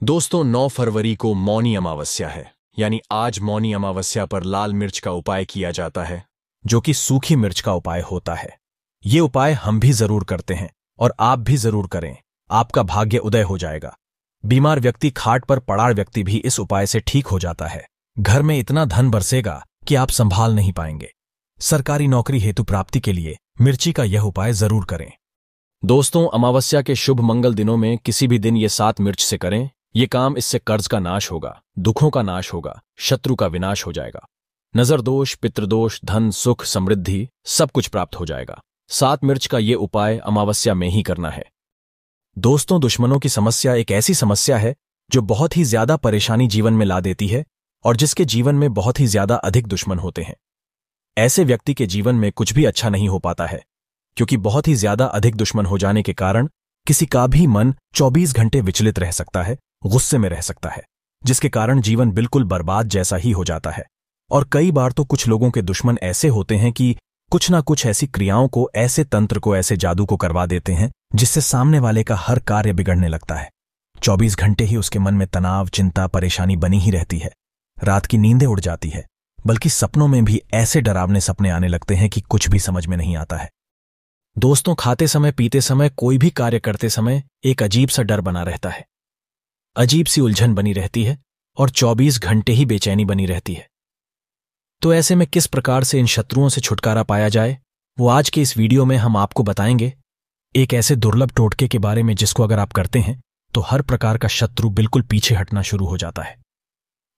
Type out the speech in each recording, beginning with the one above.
दोस्तों 9 फरवरी को मौनी अमावस्या है, यानी आज मौनी अमावस्या पर लाल मिर्च का उपाय किया जाता है, जो कि सूखी मिर्च का उपाय होता है। ये उपाय हम भी जरूर करते हैं और आप भी जरूर करें, आपका भाग्य उदय हो जाएगा। बीमार व्यक्ति, खाट पर पड़ा व्यक्ति भी इस उपाय से ठीक हो जाता है। घर में इतना धन बरसेगा कि आप संभाल नहीं पाएंगे। सरकारी नौकरी हेतु प्राप्ति के लिए मिर्ची का यह उपाय जरूर करें। दोस्तों, अमावस्या के शुभ मंगल दिनों में किसी भी दिन ये 7 मिर्च से करें। ये काम इससे कर्ज का नाश होगा, दुखों का नाश होगा, शत्रु का विनाश हो जाएगा, नजर दोष, पितृदोष, धन, सुख, समृद्धि सब कुछ प्राप्त हो जाएगा। 7 मिर्च का ये उपाय अमावस्या में ही करना है। दोस्तों, दुश्मनों की समस्या एक ऐसी समस्या है जो बहुत ही ज्यादा परेशानी जीवन में ला देती है और जिसके जीवन में बहुत ही ज्यादा अधिक दुश्मन होते हैं। ऐसे व्यक्ति के जीवन में कुछ भी अच्छा नहीं हो पाता है, क्योंकि बहुत ही ज्यादा अधिक दुश्मन हो जाने के कारण किसी का भी मन 24 घंटे विचलित रह सकता है, गुस्से में रह सकता है, जिसके कारण जीवन बिल्कुल बर्बाद जैसा ही हो जाता है। और कई बार तो कुछ लोगों के दुश्मन ऐसे होते हैं कि कुछ ना कुछ ऐसी क्रियाओं को, ऐसे तंत्र को, ऐसे जादू को करवा देते हैं जिससे सामने वाले का हर कार्य बिगड़ने लगता है। 24 घंटे ही उसके मन में तनाव, चिंता, परेशानी बनी ही रहती है। रात की नींदें उड़ जाती है, बल्कि सपनों में भी ऐसे डरावने सपने आने लगते हैं कि कुछ भी समझ में नहीं आता है। दोस्तों, खाते समय, पीते समय, कोई भी कार्य करते समय एक अजीब सा डर बना रहता है, अजीब सी उलझन बनी रहती है और 24 घंटे ही बेचैनी बनी रहती है। तो ऐसे में किस प्रकार से इन शत्रुओं से छुटकारा पाया जाए, वो आज के इस वीडियो में हम आपको बताएंगे। एक ऐसे दुर्लभ टोटके के बारे में जिसको अगर आप करते हैं तो हर प्रकार का शत्रु बिल्कुल पीछे हटना शुरू हो जाता है।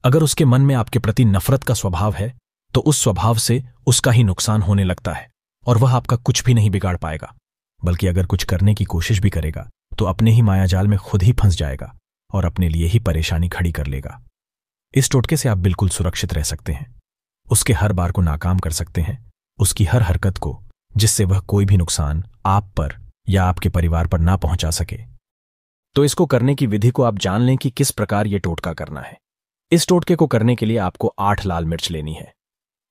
अगर उसके मन में आपके प्रति नफरत का स्वभाव है तो उस स्वभाव से उसका ही नुकसान होने लगता है और वह आपका कुछ भी नहीं बिगाड़ पाएगा, बल्कि अगर कुछ करने की कोशिश भी करेगा तो अपने ही मायाजाल में खुद ही फंस जाएगा और अपने लिए ही परेशानी खड़ी कर लेगा। इस टोटके से आप बिल्कुल सुरक्षित रह सकते हैं, उसके हर बार को नाकाम कर सकते हैं, उसकी हर हरकत को, जिससे वह कोई भी नुकसान आप पर या आपके परिवार पर ना पहुंचा सके। तो इसको करने की विधि को आप जान लें कि किस प्रकार यह टोटका करना है। इस टोटके को करने के लिए आपको 8 लाल मिर्च लेनी है,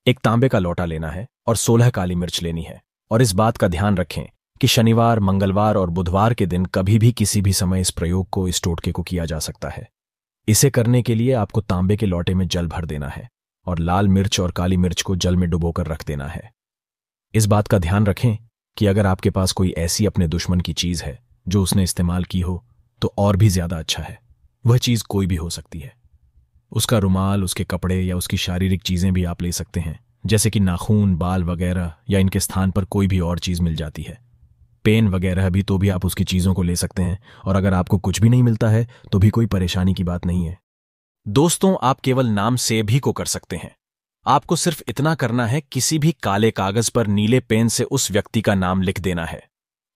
एक तांबे का लोटा लेना है और 16 काली मिर्च लेनी है। और इस बात का ध्यान रखें कि शनिवार, मंगलवार और बुधवार के दिन कभी भी किसी भी समय इस प्रयोग को, इस टोटके को किया जा सकता है। इसे करने के लिए आपको तांबे के लोटे में जल भर देना है और लाल मिर्च और काली मिर्च को जल में डुबोकर रख देना है। इस बात का ध्यान रखें कि अगर आपके पास कोई ऐसी अपने दुश्मन की चीज है जो उसने इस्तेमाल की हो तो और भी ज्यादा अच्छा है। वह चीज कोई भी हो सकती है, उसका रुमाल, उसके कपड़े या उसकी शारीरिक चीजें भी आप ले सकते हैं, जैसे कि नाखून, बाल वगैरह, या इनके स्थान पर कोई भी और चीज मिल जाती है, पेन वगैरह भी, तो भी आप उसकी चीजों को ले सकते हैं। और अगर आपको कुछ भी नहीं मिलता है तो भी कोई परेशानी की बात नहीं है। दोस्तों, आप केवल नाम से भी को कर सकते हैं। आपको सिर्फ इतना करना है, किसी भी काले कागज पर नीले पेन से उस व्यक्ति का नाम लिख देना है।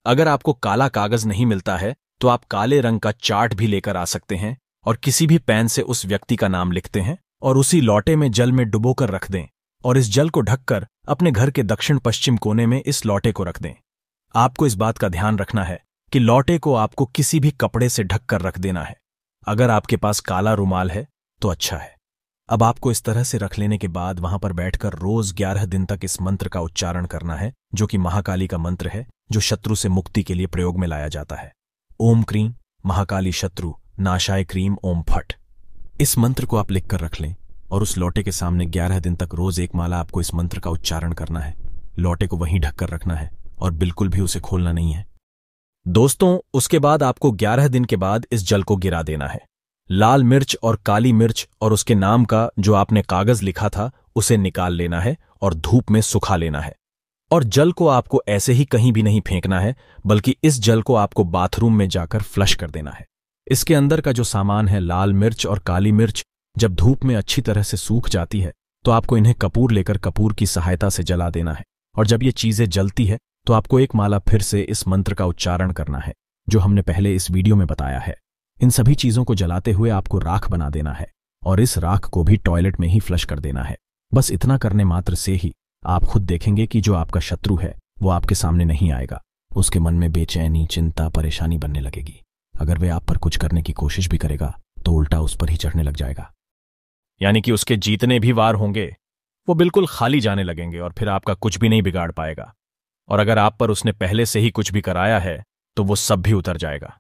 अगर आपको काला कागज नहीं मिलता है तो आप काले रंग का चार्ट भी लेकर आ सकते हैं और किसी भी पेन से उस व्यक्ति का नाम लिखते हैं और उसी लोटे में जल में डुबोकर रख दें और इस जल को ढककर अपने घर के दक्षिण पश्चिम कोने में इस लोटे को रख दें। आपको इस बात का ध्यान रखना है कि लोटे को आपको किसी भी कपड़े से ढककर रख देना है। अगर आपके पास काला रुमाल है तो अच्छा है। अब आपको इस तरह से रख लेने के बाद वहां पर बैठकर रोज 11 दिन तक इस मंत्र का उच्चारण करना है, जो कि महाकाली का मंत्र है, जो शत्रु से मुक्ति के लिए प्रयोग में लाया जाता है। ओम क्रीम महाकाली शत्रु नाशाय क्रीम ओम फट। इस मंत्र को आप लिखकर रख लें और उस लोटे के सामने 11 दिन तक रोज एक माला आपको इस मंत्र का उच्चारण करना है। लोटे को वहीं ढककर रखना है और बिल्कुल भी उसे खोलना नहीं है। दोस्तों, उसके बाद आपको 11 दिन के बाद इस जल को गिरा देना है। लाल मिर्च और काली मिर्च और उसके नाम का जो आपने कागज लिखा था उसे निकाल लेना है और धूप में सुखा लेना है। और जल को आपको ऐसे ही कहीं भी नहीं फेंकना है, बल्कि इस जल को आपको बाथरूम में जाकर फ्लश कर देना है। इसके अंदर का जो सामान है, लाल मिर्च और काली मिर्च, जब धूप में अच्छी तरह से सूख जाती है तो आपको इन्हें कपूर लेकर कपूर की सहायता से जला देना है। और जब ये चीजें जलती है तो आपको एक माला फिर से इस मंत्र का उच्चारण करना है, जो हमने पहले इस वीडियो में बताया है। इन सभी चीजों को जलाते हुए आपको राख बना देना है और इस राख को भी टॉयलेट में ही फ्लश कर देना है। बस इतना करने मात्र से ही आप खुद देखेंगे कि जो आपका शत्रु है वो आपके सामने नहीं आएगा। उसके मन में बेचैनी, चिंता, परेशानी बनने लगेगी। अगर वे आप पर कुछ करने की कोशिश भी करेगा तो उल्टा उस पर ही चढ़ने लग जाएगा, यानी कि उसके जीतने भी वार होंगे वो बिल्कुल खाली जाने लगेंगे और फिर आपका कुछ भी नहीं बिगाड़ पाएगा। और अगर आप पर उसने पहले से ही कुछ भी कराया है तो वो सब भी उतर जाएगा।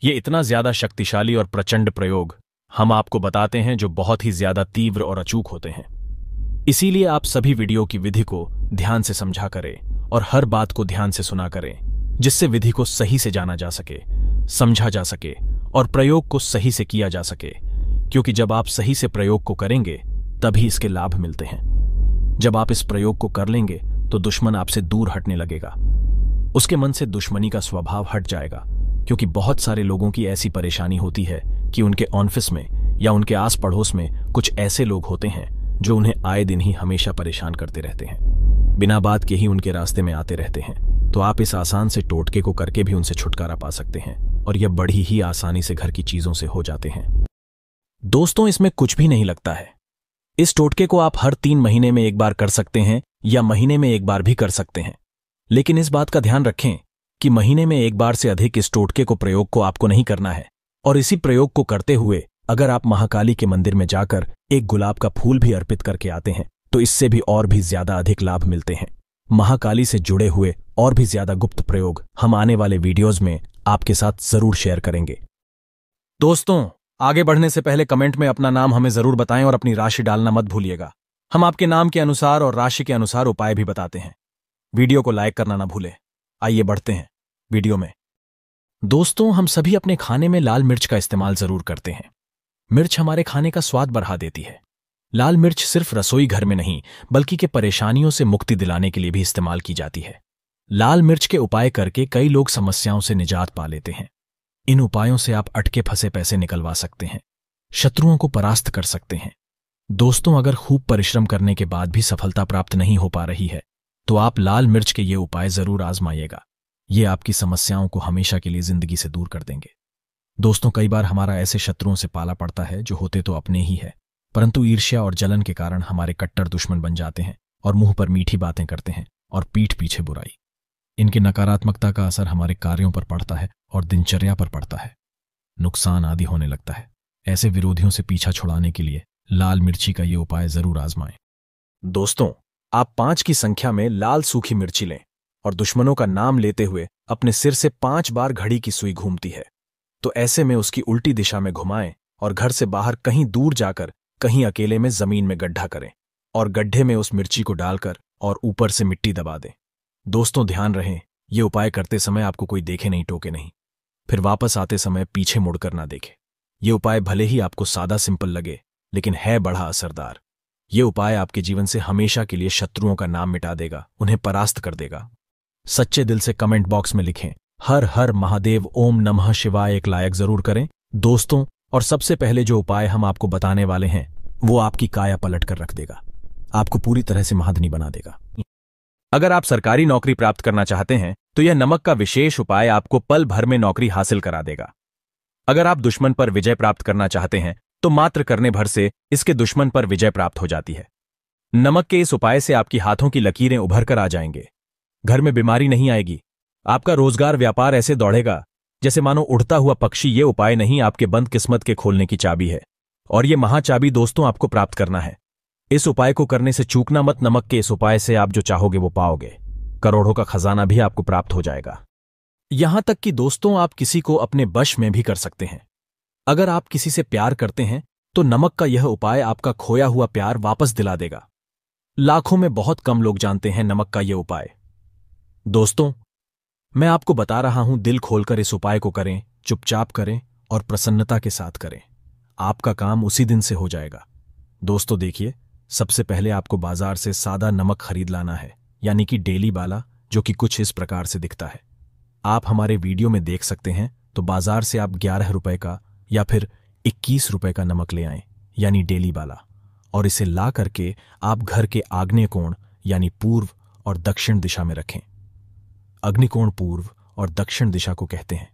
ये इतना ज्यादा शक्तिशाली और प्रचंड प्रयोग हम आपको बताते हैं जो बहुत ही ज्यादा तीव्र और अचूक होते हैं। इसीलिए आप सभी वीडियो की विधि को ध्यान से समझा करें और हर बात को ध्यान से सुना करें, जिससे विधि को सही से जाना जा सके, समझा जा सके और प्रयोग को सही से किया जा सके। क्योंकि जब आप सही से प्रयोग को करेंगे तभी इसके लाभ मिलते हैं। जब आप इस प्रयोग को कर लेंगे तो दुश्मन आपसे दूर हटने लगेगा, उसके मन से दुश्मनी का स्वभाव हट जाएगा। क्योंकि बहुत सारे लोगों की ऐसी परेशानी होती है कि उनके ऑफिस में या उनके आस पड़ोस में कुछ ऐसे लोग होते हैं जो उन्हें आए दिन ही हमेशा परेशान करते रहते हैं, बिना बात के ही उनके रास्ते में आते रहते हैं। तो आप इस आसान से टोटके को करके भी उनसे छुटकारा पा सकते हैं और यह बड़ी ही आसानी से घर की चीजों से हो जाते हैं। दोस्तों, इसमें कुछ भी नहीं लगता है। इस टोटके को आप हर 3 महीने में एक बार कर सकते हैं या महीने में एक बार भी कर सकते हैं। लेकिन इस बात का ध्यान रखें कि महीने में एक बार से अधिक इस टोटके को प्रयोग को आपको नहीं करना है। और इसी प्रयोग को करते हुए अगर आप महाकाली के मंदिर में जाकर एक गुलाब का फूल भी अर्पित करके आते हैं तो इससे भी और भी ज्यादा अधिक लाभ मिलते हैं। महाकाली से जुड़े हुए और भी ज्यादा गुप्त प्रयोग हम आने वाले वीडियोज में आपके साथ जरूर शेयर करेंगे। दोस्तों, आगे बढ़ने से पहले कमेंट में अपना नाम हमें जरूर बताएं और अपनी राशि डालना मत भूलिएगा। हम आपके नाम के अनुसार और राशि के अनुसार उपाय भी बताते हैं। वीडियो को लाइक करना ना भूलें। आइए बढ़ते हैं वीडियो में। दोस्तों, हम सभी अपने खाने में लाल मिर्च का इस्तेमाल जरूर करते हैं। मिर्च हमारे खाने का स्वाद बढ़ा देती है। लाल मिर्च सिर्फ रसोई घर में नहीं बल्कि के परेशानियों से मुक्ति दिलाने के लिए भी इस्तेमाल की जाती है। लाल मिर्च के उपाय करके कई लोग समस्याओं से निजात पा लेते हैं। इन उपायों से आप अटके फंसे पैसे निकलवा सकते हैं, शत्रुओं को परास्त कर सकते हैं। दोस्तों, अगर खूब परिश्रम करने के बाद भी सफलता प्राप्त नहीं हो पा रही है तो आप लाल मिर्च के ये उपाय जरूर आजमाइएगा। ये आपकी समस्याओं को हमेशा के लिए जिंदगी से दूर कर देंगे। दोस्तों, कई बार हमारा ऐसे शत्रुओं से पाला पड़ता है जो होते तो अपने ही है, परंतु ईर्ष्या और जलन के कारण हमारे कट्टर दुश्मन बन जाते हैं और मुंह पर मीठी बातें करते हैं और पीठ पीछे बुराई। इनकी नकारात्मकता का असर हमारे कार्यों पर पड़ता है और दिनचर्या पर पड़ता है, नुकसान आदि होने लगता है। ऐसे विरोधियों से पीछा छुड़ाने के लिए लाल मिर्ची का ये उपाय जरूर आजमाएं। दोस्तों, आप 5 की संख्या में लाल सूखी मिर्ची लें और दुश्मनों का नाम लेते हुए अपने सिर से 5 बार घड़ी की सुई घूमती है तो ऐसे में उसकी उल्टी दिशा में घुमाएं और घर से बाहर कहीं दूर जाकर कहीं अकेले में जमीन में गड्ढा करें और गड्ढे में उस मिर्ची को डालकर और ऊपर से मिट्टी दबा दें। दोस्तों, ध्यान रहे, ये उपाय करते समय आपको कोई देखे नहीं, टोके नहीं, फिर वापस आते समय पीछे मुड़कर ना देखे। ये उपाय भले ही आपको सादा सिंपल लगे लेकिन है बड़ा असरदार। ये उपाय आपके जीवन से हमेशा के लिए शत्रुओं का नाम मिटा देगा, उन्हें परास्त कर देगा। सच्चे दिल से कमेंट बॉक्स में लिखें हर हर महादेव ओम नमः शिवाय, एक लायक जरूर करें। दोस्तों, और सबसे पहले जो उपाय हम आपको बताने वाले हैं वो आपकी काया पलट कर रख देगा, आपको पूरी तरह से महाधनी बना देगा। अगर आप सरकारी नौकरी प्राप्त करना चाहते हैं तो यह नमक का विशेष उपाय आपको पल भर में नौकरी हासिल करा देगा। अगर आप दुश्मन पर विजय प्राप्त करना चाहते हैं तो मात्र करने भर से इसके दुश्मन पर विजय प्राप्त हो जाती है। नमक के इस उपाय से आपकी हाथों की लकीरें उभर कर आ जाएंगे, घर में बीमारी नहीं आएगी, आपका रोजगार व्यापार ऐसे दौड़ेगा जैसे मानो उड़ता हुआ पक्षी। ये उपाय नहीं, आपके बंद किस्मत के खोलने की चाबी है और ये महाचाबी दोस्तों आपको प्राप्त करना है। इस उपाय को करने से चूकना मत। नमक के इस उपाय से आप जो चाहोगे वो पाओगे, करोड़ों का खजाना भी आपको प्राप्त हो जाएगा। यहां तक कि दोस्तों, आप किसी को अपने वश में भी कर सकते हैं। अगर आप किसी से प्यार करते हैं तो नमक का यह उपाय आपका खोया हुआ प्यार वापस दिला देगा। लाखों में बहुत कम लोग जानते हैं नमक का यह उपाय। दोस्तों, मैं आपको बता रहा हूं, दिल खोलकर इस उपाय को करें, चुपचाप करें और प्रसन्नता के साथ करें। आपका काम उसी दिन से हो जाएगा। दोस्तों देखिए, सबसे पहले आपको बाजार से सादा नमक खरीद लाना है, यानी कि डेली वाला, जो कि कुछ इस प्रकार से दिखता है। आप हमारे वीडियो में देख सकते हैं। तो बाजार से आप 11 रुपए का या फिर 21 रुपए का नमक ले आएं, यानी डेली वाला, और इसे ला करके आप घर के आग्नेय कोण यानी पूर्व और दक्षिण दिशा में रखें। अग्निकोण पूर्व और दक्षिण दिशा को कहते हैं।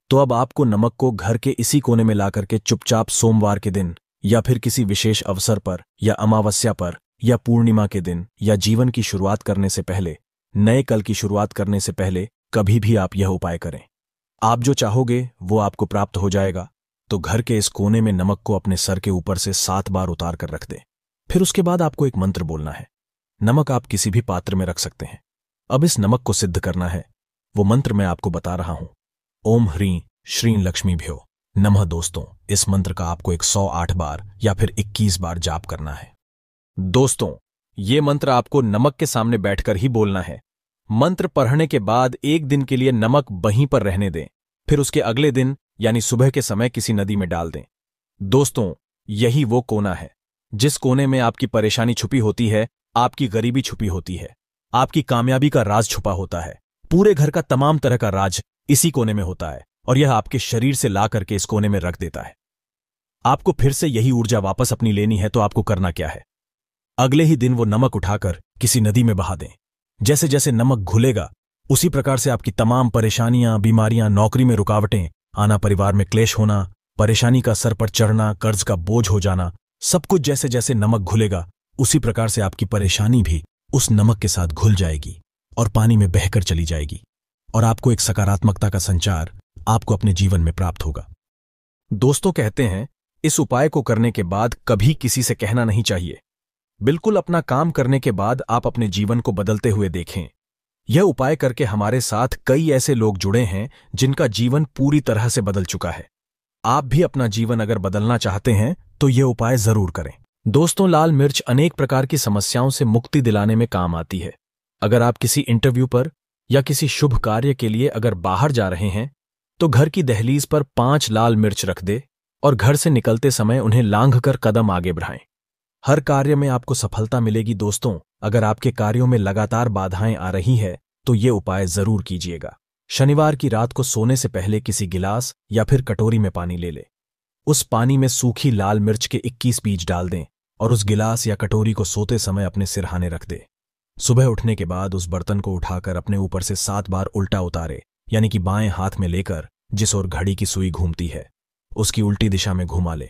तो अब आपको नमक को घर के इसी कोने में ला करके चुपचाप सोमवार के दिन या फिर किसी विशेष अवसर पर या अमावस्या पर या पूर्णिमा के दिन या जीवन की शुरुआत करने से पहले, नए कल की शुरुआत करने से पहले कभी भी आप यह उपाय करें। आप जो चाहोगे वो आपको प्राप्त हो जाएगा। तो घर के इस कोने में नमक को अपने सर के ऊपर से 7 बार उतार कर रख दें। फिर उसके बाद आपको एक मंत्र बोलना है। नमक आप किसी भी पात्र में रख सकते हैं। अब इस नमक को सिद्ध करना है। वो मंत्र मैं आपको बता रहा हूं। ओम ह्रीं श्रीं लक्ष्मीभ्यो नमः। दोस्तों, इस मंत्र का आपको 108 बार या फिर 21 बार जाप करना है। दोस्तों, ये मंत्र आपको नमक के सामने बैठकर ही बोलना है। मंत्र पढ़ने के बाद एक दिन के लिए नमक वहीं पर रहने दें, फिर उसके अगले दिन यानी सुबह के समय किसी नदी में डाल दें। दोस्तों, यही वो कोना है जिस कोने में आपकी परेशानी छुपी होती है, आपकी गरीबी छुपी होती है, आपकी कामयाबी का राज छुपा होता है। पूरे घर का तमाम तरह का राज इसी कोने में होता है और यह आपके शरीर से ला करके इस कोने में रख देता है। आपको फिर से यही ऊर्जा वापस अपनी लेनी है तो आपको करना क्या है? अगले ही दिन वो नमक उठाकर किसी नदी में बहा दें। जैसे जैसे नमक घुलेगा उसी प्रकार से आपकी तमाम परेशानियां, बीमारियां, नौकरी में रुकावटें आना, परिवार में क्लेश होना, परेशानी का सर पर चढ़ना, कर्ज का बोझ हो जाना, सब कुछ जैसे जैसे नमक घुलेगा उसी प्रकार से आपकी परेशानी भी उस नमक के साथ घुल जाएगी और पानी में बहकर चली जाएगी और आपको एक सकारात्मकता का संचार आपको अपने जीवन में प्राप्त होगा। दोस्तों, कहते हैं इस उपाय को करने के बाद कभी किसी से कहना नहीं चाहिए। बिल्कुल अपना काम करने के बाद आप अपने जीवन को बदलते हुए देखें। यह उपाय करके हमारे साथ कई ऐसे लोग जुड़े हैं जिनका जीवन पूरी तरह से बदल चुका है। आप भी अपना जीवन अगर बदलना चाहते हैं तो यह उपाय जरूर करें। दोस्तों, लाल मिर्च अनेक प्रकार की समस्याओं से मुक्ति दिलाने में काम आती है। अगर आप किसी इंटरव्यू पर या किसी शुभ कार्य के लिए अगर बाहर जा रहे हैं तो घर की दहलीज पर 5 लाल मिर्च रख दे और घर से निकलते समय उन्हें लांघकर कदम आगे बढ़ाएं। हर कार्य में आपको सफलता मिलेगी। दोस्तों, अगर आपके कार्यों में लगातार बाधाएं आ रही है तो ये उपाय जरूर कीजिएगा। शनिवार की रात को सोने से पहले किसी गिलास या फिर कटोरी में पानी ले लें। उस पानी में सूखी लाल मिर्च के 21 बीज डाल दें और उस गिलास या कटोरी को सोते समय अपने सिरहाने रख दें। सुबह उठने के बाद उस बर्तन को उठाकर अपने ऊपर से 7 बार उल्टा उतारे, यानी कि बाएं हाथ में लेकर जिस ओर घड़ी की सुई घूमती है उसकी उल्टी दिशा में घुमा ले।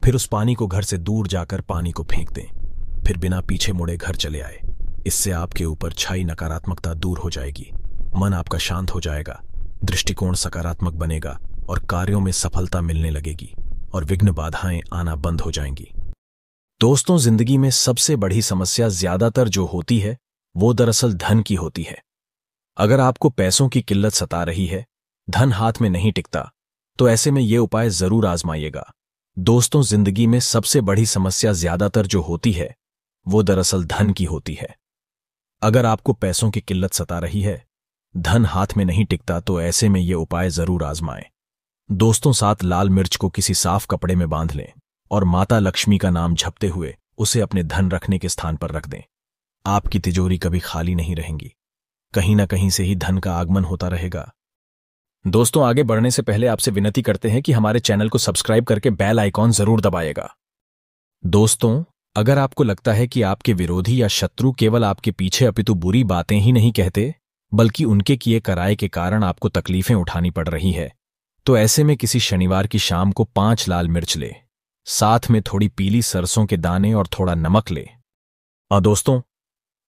फिर उस पानी को घर से दूर जाकर पानी को फेंक दें। फिर बिना पीछे मुड़े घर चले आए। इससे आपके ऊपर छाई नकारात्मकता दूर हो जाएगी, मन आपका शांत हो जाएगा, दृष्टिकोण सकारात्मक बनेगा और कार्यों में सफलता मिलने लगेगी और विघ्न बाधाएं आना बंद हो जाएंगी। दोस्तों, जिंदगी में सबसे बड़ी समस्या ज्यादातर जो होती है वो दरअसल धन की होती है। अगर आपको पैसों की किल्लत सता रही है, धन हाथ में नहीं टिकता, तो ऐसे में ये उपाय जरूर आजमाइएगा। दोस्तों, जिंदगी में सबसे बड़ी समस्या ज्यादातर जो होती है वो दरअसल धन की होती है। अगर आपको पैसों की किल्लत सता रही है, धन हाथ में नहीं टिकता, तो ऐसे में ये उपाय जरूर आजमाएं। दोस्तों, 7 लाल मिर्च को किसी साफ कपड़े में बांध लें और माता लक्ष्मी का नाम जपते हुए उसे अपने धन रखने के स्थान पर रख दें। आपकी तिजोरी कभी खाली नहीं रहेंगी, कहीं ना कहीं से ही धन का आगमन होता रहेगा। दोस्तों, आगे बढ़ने से पहले आपसे विनती करते हैं कि हमारे चैनल को सब्सक्राइब करके बेल आइकॉन जरूर दबाइएगा। दोस्तों, अगर आपको लगता है कि आपके विरोधी या शत्रु केवल आपके पीछे अपितु बुरी बातें ही नहीं कहते, बल्कि उनके किए कराए के कारण आपको तकलीफें उठानी पड़ रही है, तो ऐसे में किसी शनिवार की शाम को 5 लाल मिर्च ले, साथ में थोड़ी पीली सरसों के दाने और थोड़ा नमक ले। दोस्तों,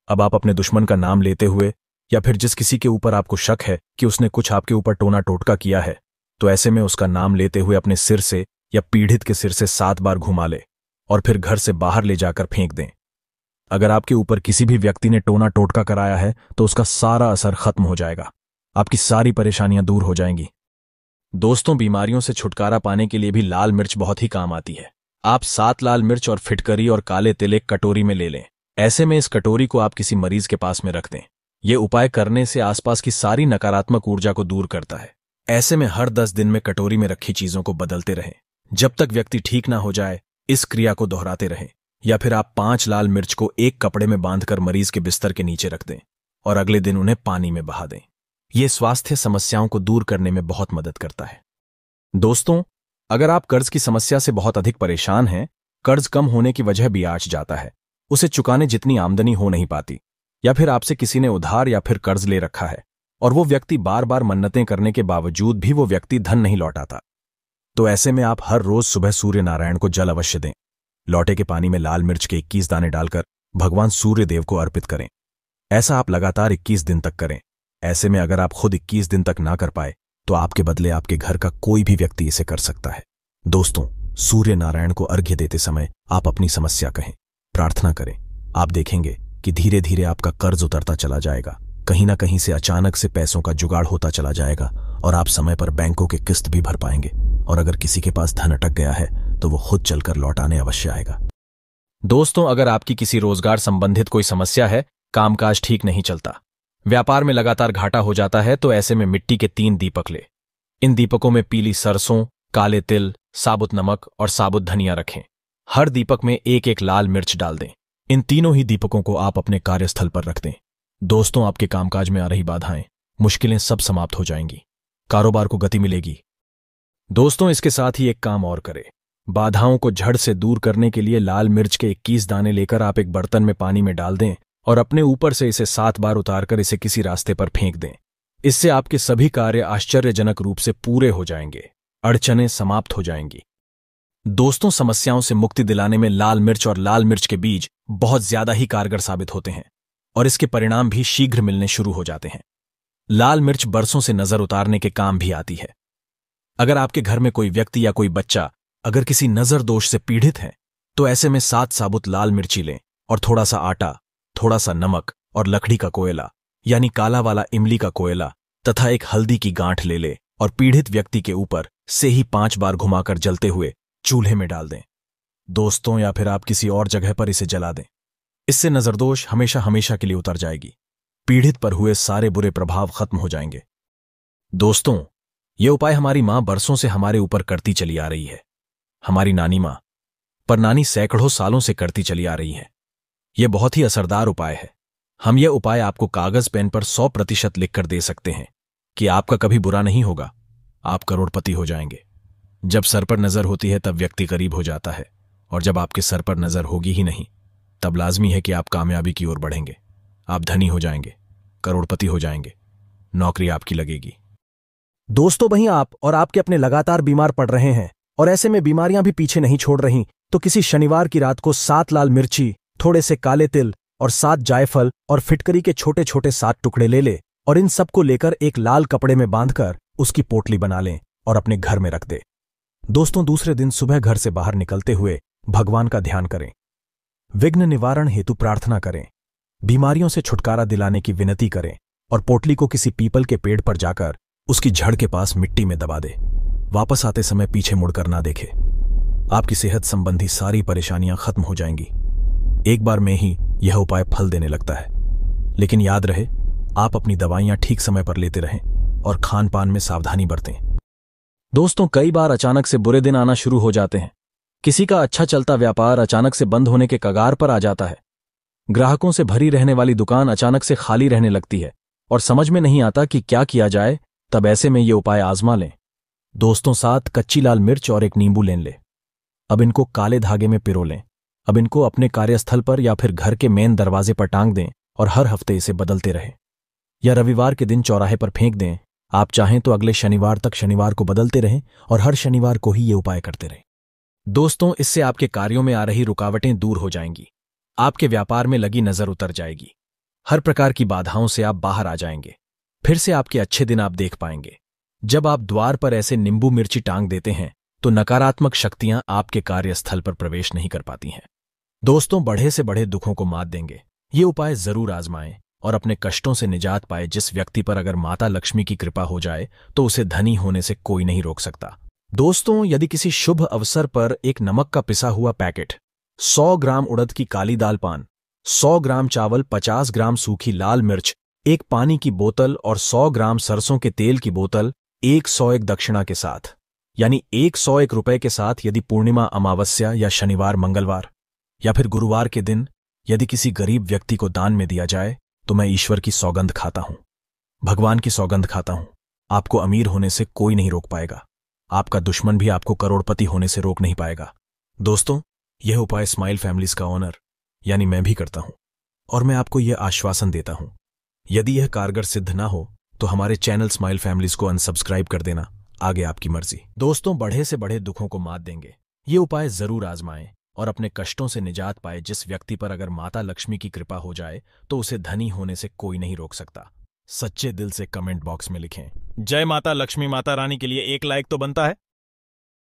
अब आप अपने दुश्मन का नाम लेते हुए या फिर जिस किसी के ऊपर आपको शक है कि उसने कुछ आपके ऊपर टोना टोटका किया है, तो ऐसे में उसका नाम लेते हुए अपने सिर से या पीड़ित के सिर से 7 बार घुमा ले और फिर घर से बाहर ले जाकर फेंक दें। अगर आपके ऊपर किसी भी व्यक्ति ने टोना टोटका कराया है तो उसका सारा असर खत्म हो जाएगा, आपकी सारी परेशानियां दूर हो जाएंगी। दोस्तों, बीमारियों से छुटकारा पाने के लिए भी लाल मिर्च बहुत ही काम आती है। आप 7 लाल मिर्च और फिटकरी और काले तिल एक कटोरी में ले लें। ऐसे में इस कटोरी को आप किसी मरीज के पास में रख दें। ये उपाय करने से आसपास की सारी नकारात्मक ऊर्जा को दूर करता है। ऐसे में हर 10 दिन में कटोरी में रखी चीजों को बदलते रहें। जब तक व्यक्ति ठीक ना हो जाए इस क्रिया को दोहराते रहें। या फिर आप 5 लाल मिर्च को एक कपड़े में बांधकर मरीज के बिस्तर के नीचे रख दें और अगले दिन उन्हें पानी में बहा दें। ये स्वास्थ्य समस्याओं को दूर करने में बहुत मदद करता है। दोस्तों, अगर आप कर्ज की समस्या से बहुत अधिक परेशान हैं, कर्ज कम होने की वजह ब्याज जाता है, उसे चुकाने जितनी आमदनी हो नहीं पाती, या फिर आपसे किसी ने उधार या फिर कर्ज ले रखा है और वो व्यक्ति बार बार मन्नतें करने के बावजूद भी वो व्यक्ति धन नहीं लौटाता, तो ऐसे में आप हर रोज सुबह सूर्य नारायण को जल अवश्य दें। लौटे के पानी में लाल मिर्च के 21 दाने डालकर भगवान सूर्य देव को अर्पित करें। ऐसा आप लगातार 21 दिन तक करें। ऐसे में अगर आप खुद 21 दिन तक ना कर पाए तो आपके बदले आपके घर का कोई भी व्यक्ति इसे कर सकता है। दोस्तों, सूर्य नारायण को अर्घ्य देते समय आप अपनी समस्या कहें, प्रार्थना करें। आप देखेंगे कि धीरे धीरे आपका कर्ज उतरता चला जाएगा, कहीं ना कहीं से अचानक से पैसों का जुगाड़ होता चला जाएगा और आप समय पर बैंकों के किस्त भी भर पाएंगे। और अगर किसी के पास धन अटक गया है तो वो खुद चलकर लौटाने अवश्य आएगा। दोस्तों, अगर आपकी किसी रोजगार संबंधित कोई समस्या है, कामकाज ठीक नहीं चलता, व्यापार में लगातार घाटा हो जाता है, तो ऐसे में मिट्टी के 3 दीपक ले। इन दीपकों में पीली सरसों, काले तिल, साबुत नमक और साबुत धनिया रखें। हर दीपक में एक एक लाल मिर्च डाल दें। इन तीनों ही दीपकों को आप अपने कार्यस्थल पर रख दें। दोस्तों, आपके कामकाज में आ रही बाधाएं, मुश्किलें सब समाप्त हो जाएंगी, कारोबार को गति मिलेगी। दोस्तों, इसके साथ ही एक काम और करें। बाधाओं को झड़ से दूर करने के लिए लाल मिर्च के 21 दाने लेकर आप एक बर्तन में पानी में डाल दें और अपने ऊपर से इसे 7 बार उतारकर इसे किसी रास्ते पर फेंक दें। इससे आपके सभी कार्य आश्चर्यजनक रूप से पूरे हो जाएंगे, अड़चनें समाप्त हो जाएंगी। दोस्तों, समस्याओं से मुक्ति दिलाने में लाल मिर्च और लाल मिर्च के बीज बहुत ज्यादा ही कारगर साबित होते हैं और इसके परिणाम भी शीघ्र मिलने शुरू हो जाते हैं। लाल मिर्च बरसों से नजर उतारने के काम भी आती है। अगर आपके घर में कोई व्यक्ति या कोई बच्चा अगर किसी नजर दोष से पीड़ित है, तो ऐसे में 7 साबुत लाल मिर्ची लें और थोड़ा सा आटा, थोड़ा सा नमक और लकड़ी का कोयला यानी काला वाला इमली का कोयला तथा एक हल्दी की गांठ ले ले और पीड़ित व्यक्ति के ऊपर से ही 5 बार घुमाकर जलते हुए चूल्हे में डाल दें। दोस्तों, या फिर आप किसी और जगह पर इसे जला दें। इससे नजरदोष हमेशा हमेशा के लिए उतर जाएगी। पीड़ित पर हुए सारे बुरे प्रभाव खत्म हो जाएंगे। दोस्तों, यह उपाय हमारी मां बरसों से हमारे ऊपर करती चली आ रही है। हमारी नानी मां, पर नानी सैकड़ों सालों से करती चली आ रही है। यह बहुत ही असरदार उपाय है। हम यह उपाय आपको कागज पेन पर 100% लिखकर दे सकते हैं कि आपका कभी बुरा नहीं होगा, आप करोड़पति हो जाएंगे। जब सर पर नजर होती है तब व्यक्ति गरीब हो जाता है, और जब आपके सर पर नजर होगी ही नहीं तब लाजमी है कि आप कामयाबी की ओर बढ़ेंगे। आप धनी हो जाएंगे, करोड़पति हो जाएंगे, नौकरी आपकी लगेगी। दोस्तों, वहीं आप और आपके अपने लगातार बीमार पड़ रहे हैं और ऐसे में बीमारियां भी पीछे नहीं छोड़ रही, तो किसी शनिवार की रात को 7 लाल मिर्ची, थोड़े से काले तिल और 7 जायफल और फिटकरी के छोटे छोटे 7 टुकड़े ले ले और इन सबको लेकर एक लाल कपड़े में बांधकर उसकी पोटली बना लें और अपने घर में रख दे। दोस्तों, दूसरे दिन सुबह घर से बाहर निकलते हुए भगवान का ध्यान करें, विघ्न निवारण हेतु प्रार्थना करें, बीमारियों से छुटकारा दिलाने की विनती करें और पोटली को किसी पीपल के पेड़ पर जाकर उसकी जड़ के पास मिट्टी में दबा दे। वापस आते समय पीछे मुड़कर ना देखे। आपकी सेहत संबंधी सारी परेशानियां खत्म हो जाएंगी। एक बार में ही यह उपाय फल देने लगता है। लेकिन याद रहे, आप अपनी दवाइयां ठीक समय पर लेते रहें और खान पान में सावधानी बरतें। दोस्तों, कई बार अचानक से बुरे दिन आना शुरू हो जाते हैं। किसी का अच्छा चलता व्यापार अचानक से बंद होने के कगार पर आ जाता है। ग्राहकों से भरी रहने वाली दुकान अचानक से खाली रहने लगती है और समझ में नहीं आता कि क्या किया जाए। तब ऐसे में ये उपाय आजमा लें। दोस्तों, 7 कच्ची लाल मिर्च और एक नींबू लें। अब इनको काले धागे में पिरो लें। अब इनको अपने कार्यस्थल पर या फिर घर के मेन दरवाजे पर टांग दें और हर हफ्ते इसे बदलते रहें, या रविवार के दिन चौराहे पर फेंक दें। आप चाहें तो अगले शनिवार तक शनिवार को बदलते रहें और हर शनिवार को ही ये उपाय करते रहें। दोस्तों, इससे आपके कार्यों में आ रही रुकावटें दूर हो जाएंगी, आपके व्यापार में लगी नजर उतर जाएगी, हर प्रकार की बाधाओं से आप बाहर आ जाएंगे। फिर से आपके अच्छे दिन आप देख पाएंगे। जब आप द्वार पर ऐसे नींबू मिर्ची टांग देते हैं तो नकारात्मक शक्तियां आपके कार्यस्थल पर प्रवेश नहीं कर पाती हैं। दोस्तों, बढ़े से बढ़े दुखों को मात देंगे। ये उपाय जरूर आजमाएं और अपने कष्टों से निजात पाए। जिस व्यक्ति पर अगर माता लक्ष्मी की कृपा हो जाए तो उसे धनी होने से कोई नहीं रोक सकता। दोस्तों, यदि किसी शुभ अवसर पर एक नमक का पिसा हुआ पैकेट, 100 ग्राम उड़द की काली दाल पान, 100 ग्राम चावल, 50 ग्राम सूखी लाल मिर्च, एक पानी की बोतल और 100 ग्राम सरसों के तेल की बोतल 101 दक्षिणा के साथ, यानी 101 रुपए के साथ, यदि पूर्णिमा, अमावस्या या शनिवार, मंगलवार या फिर गुरुवार के दिन यदि किसी गरीब व्यक्ति को दान में दिया जाए तो मैं ईश्वर की सौगंध खाता हूं, भगवान की सौगंध खाता हूं। आपको अमीर होने से कोई नहीं रोक पाएगा। आपका दुश्मन भी आपको करोड़पति होने से रोक नहीं पाएगा। दोस्तों, यह उपाय स्माइल फैमिलीज का ओनर यानी मैं भी करता हूं और मैं आपको यह आश्वासन देता हूं, यदि यह कारगर सिद्ध ना हो तो हमारे चैनल स्माइल फैमिलीज को अनसब्सक्राइब कर देना। आगे आपकी मर्जी। दोस्तों, बढ़े से बढ़े दुखों को मात देंगे। ये उपाय जरूर आजमाएं और अपने कष्टों से निजात पाए। जिस व्यक्ति पर अगर माता लक्ष्मी की कृपा हो जाए तो उसे धनी होने से कोई नहीं रोक सकता। सच्चे दिल से कमेंट बॉक्स में लिखें, जय माता लक्ष्मी माता रानी के लिए 1 लाइक तो बनता है।